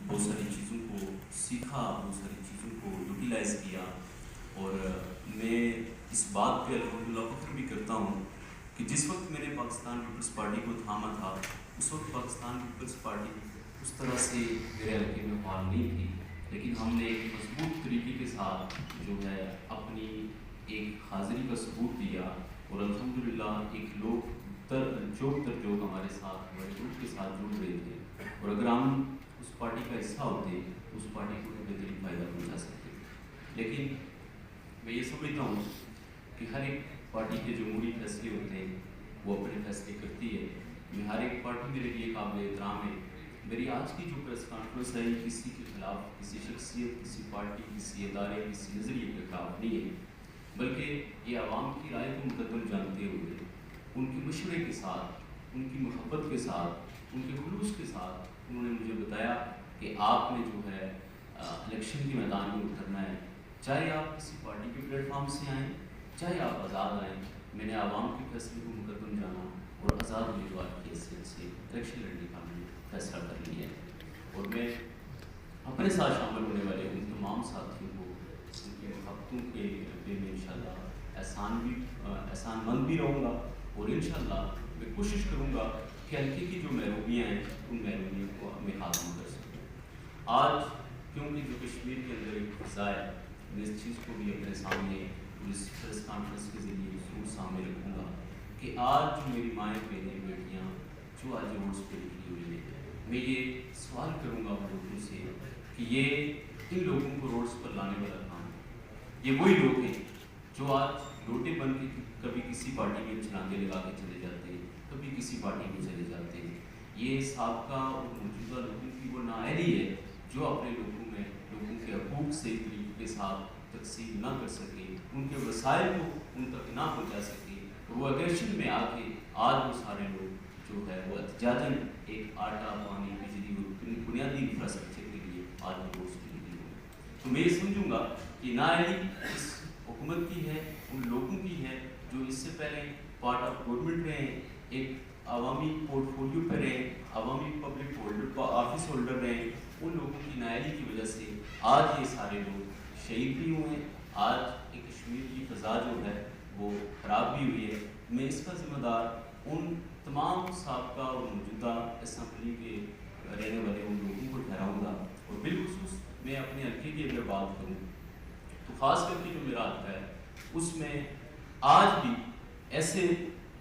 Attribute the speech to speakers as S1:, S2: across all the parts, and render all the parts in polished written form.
S1: بہت ساری چیزوں کو سیکھا، بہت ساری چیزوں کو یوٹیلائز کیا، اور میں اس بات پہ الحمدللہ فخر بھی کرتا ہوں کہ جس وقت میں نے پاکستان پیپلز پارٹی کو تھاما تھا اس وقت پاکستان پیپلز پارٹی اس طرح سے میرے علاقے میں فعال نہیں تھی، لیکن ہم نے ایک مضبوط طریقے کے ساتھ جو ہے اپنی ایک حاضری کا ثبوت دیا، اور الحمدللہ ایک لوگ جو ہمارے ساتھ ہمارے گروپ کے ساتھ جڑ رہے تھے، اور اگر ہم اس پارٹی کا حصہ ہوتے تو اس پارٹی کو بہترین فائدہ پہنچا سکتے۔ لیکن میں یہ سمجھتا ہوں کہ ہر ایک پارٹی کے جمہوری فیصلے ہوتے ہیں، وہ اپنے فیصلے کرتی ہے۔ میں ہر ایک پارٹی میرے لیے قابل احترام ہے۔ میری آج کی جو پریس کانفرنس ہے یہ کسی کے خلاف، کسی شخصیت، کسی پارٹی، کسی ادارے، کسی نظریے کے خلاف نہیں ہے، بلکہ یہ عوام کی رائے کو مقدم جانتے ہوئے ان کے مشورے کے ساتھ، ان کی محبت کے ساتھ، ان کے خلوص کے ساتھ انہوں نے مجھے بتایا کہ آپ نے جو ہے الیکشن کے میدان میں اترنا ہے، چاہے آپ کسی پارٹی کے پلیٹ فارم سے آئیں، چاہے آپ آزاد آئیں۔ میں نے عوام کے فیصلے کو مقدم جانا اور آزاد امیدوار کی حیثیت سے الیکشن لڑنے کا میں نے فیصلہ کر لیا ہے، اور میں اپنے ساتھ شامل ہونے والے ان تمام ساتھیوں کو ان کی محبتوں کے پہ میں انشاءاللہ احسان مند بھی رہوں گا، اور انشاءاللہ میں کوشش کروں گا کہ حلقے کی جو محرومیاں ہیں ان محرومیوں کو میں ختم کر سکوں۔ آج کیونکہ جو کشمیر کے اندر ایک فضا ہے، میں اس چیز کو بھی اپنے سامنے اس پریس کانفرنس کے ذریعے ضرور سامنے رکھوں گا کہ آج جو میری مائیں، بہنیں، بیٹیاں جو آج روڈس پہ نکلی ہوئی ہیں، میں یہ سوال کروں گا ان لوگوں سے کہ یہ ان لوگوں کو روڈس پر لانے والا کام ہے۔ یہ وہی لوگ ہیں جو آج لوٹے بن کے کبھی کسی پارٹی میں چھلانگے لگا کے چلے جاتے ہیں، کبھی کسی پارٹی میں چلے جاتے ہیں۔ یہ سابقہ اور موجودہ لوگوں کی وہ نااہلی ہے جو اپنے لوگوں کے حقوق سے طریقے کے ساتھ تقسیم نہ کر سکے، ان کے وسائل کو ان تک نہ پہنچا سکے، اور وہ اگریشن میں آ کے آج وہ سارے لوگ جو ہے وہ احتجاجاً ایک آٹا، پانی، بجلی اور بنیادی انفراسٹرکچر کے لیے آج وہ روز کے لیے ہوں۔ تو میں یہ سمجھوں گا کہ نااہلی اس حکومت کی ہے، ان لوگوں کی ہے جو اس سے پہلے پارٹ آف گورنمنٹ رہے ہیں، ایک عوامی پورٹ فولیو پہ رہے، عوامی پبلک ہولڈر آفس ہولڈر رہے۔ ان لوگوں کی نااہلی کی وجہ سے آج یہ سارے لوگ شہید بھی ہوئے ہیں، آج ایک کشمیر کی فضا جو ہے وہ خراب بھی ہوئی ہے۔ میں اس کا ذمہ دار ان تمام سابقہ اور موجودہ اسمبلی کے رہنے والے ان لوگوں کو ٹھہراؤں گا، اور بالخصوص میں اپنے حلقے کی اگر بات کروں تو خاص کر کے جو میرا حلقہ ہے اس میں آج بھی ایسے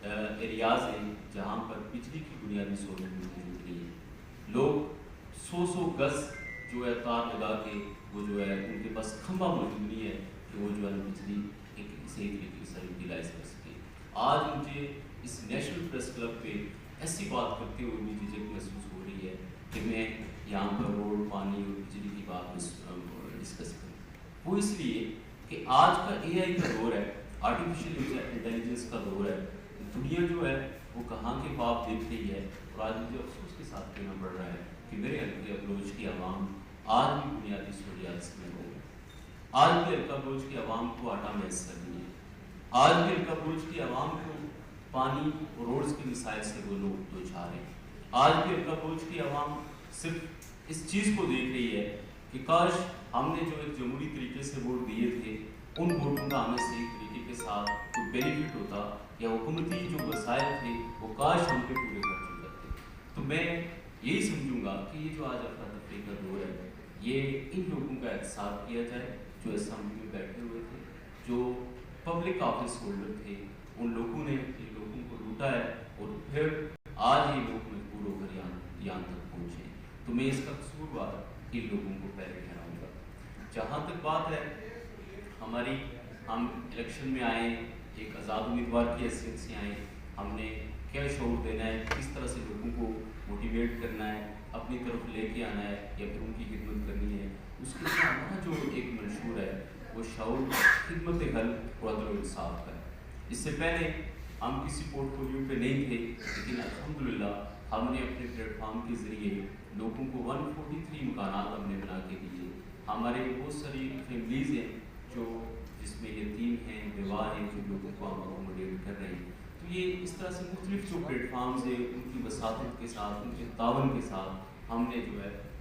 S1: ایریاز ہیں جہاں پر بجلی کی بنیادی سہولت موجود نہیں ہے۔ لوگ 100 گز جو ہے تار لگا کے وہ جو ہے ان کے پاس کھمبا موجود نہیں ہے کہ وہ جو ہے بجلی ایک صحیح طریقے سے یوٹیلائز کر سکے۔ آج مجھے اس نیشنل پریس کلب پہ ایسی بات کرتے ہوئے بھی جھجک محسوس ہو رہی ہے کہ میں یہاں پر روڈ، پانی اور بجلی کی بات ڈسکس کروں۔ وہ اس لیے کہ آج کا AI کا دور ہے، آرٹیفیشیل انٹیلیجنس کا دور ہے، دنیا جو ہے وہ کہاں کے خواب دیکھ رہی ہے، اور آج مجھے افسوس کے ساتھ کہنا پڑ رہا ہے کہ میرے حلقہ بلوچ کی عوام آج بھی بنیادی سہولیات سے محروم ہے۔ آج بھی حلقہ بلوچ کی عوام کو آٹا میسر نہیں ہے، آج بھی حلقہ بلوچ کی عوام کو پانی اور روڈز کے مسائل سے وہ لوگ دوچار ہیں۔ آج بھی حلقہ بلوچ کی عوام صرف اس چیز کو دیکھ رہی ہے کہ کاش ہم نے جو ایک جمہوری طریقے سے ووٹ دیے تھے ان ووٹوں کا ہمیں صحیح طریقے کے ساتھ کوئی بینیفٹ ہوتا، یا حکومتی جو وسائل تھے وہ کاش ہم پہ پورے کر چکے تھے۔ تو میں یہی سمجھوں گا کہ یہ جو آج افراتفری کا دور ہے یہ ان لوگوں کا احتساب کیا جائے جو اسمبلی میں بیٹھے ہوئے تھے، جو پبلک آفس ہولڈر تھے، ان لوگوں نے ان لوگوں کو لوٹا ہے، اور پھر آج یہ لوگ مجبور ہو کر یہاں تک پہنچے۔ تو میں اس کا قصوروار ان لوگوں کو پہلے ٹھہراؤں گا۔ جہاں تک بات ہے ہماری، ہم الیکشن میں آئے ایک آزاد امیدوار کی حیثیت سے آئے، ہم نے کیا شعور دینا ہے، کس طرح سے لوگوں کو موٹیویٹ کرنا ہے، اپنی طرف لے کے آنا ہے، یا پھر ان کی خدمت کرنی ہے، اس کے لیے ہمارا جو ایک منشور ہے وہ شعور خدمت حل اور عدل و انصاف کا ہے۔ اس سے پہلے ہم کسی پورٹ فولیو پہ نہیں تھے، لیکن الحمدللہ ہم نے اپنے پلیٹ فارم کے ذریعے لوگوں کو 143 مکانات ہم نے بنا کے دیے۔ ہمارے بہت ساری فیملیز ہیں جو جس میں یتیم ہیں، بیوہ ہیں، جو لوگوں کو ہم اکوموڈیٹ کر رہے ہیں۔ تو یہ اس طرح سے مختلف جو پلیٹ فارمز ہیں ان کی وساطت کے ساتھ، ان کے تعاون کے ساتھ ہم نے جو ہے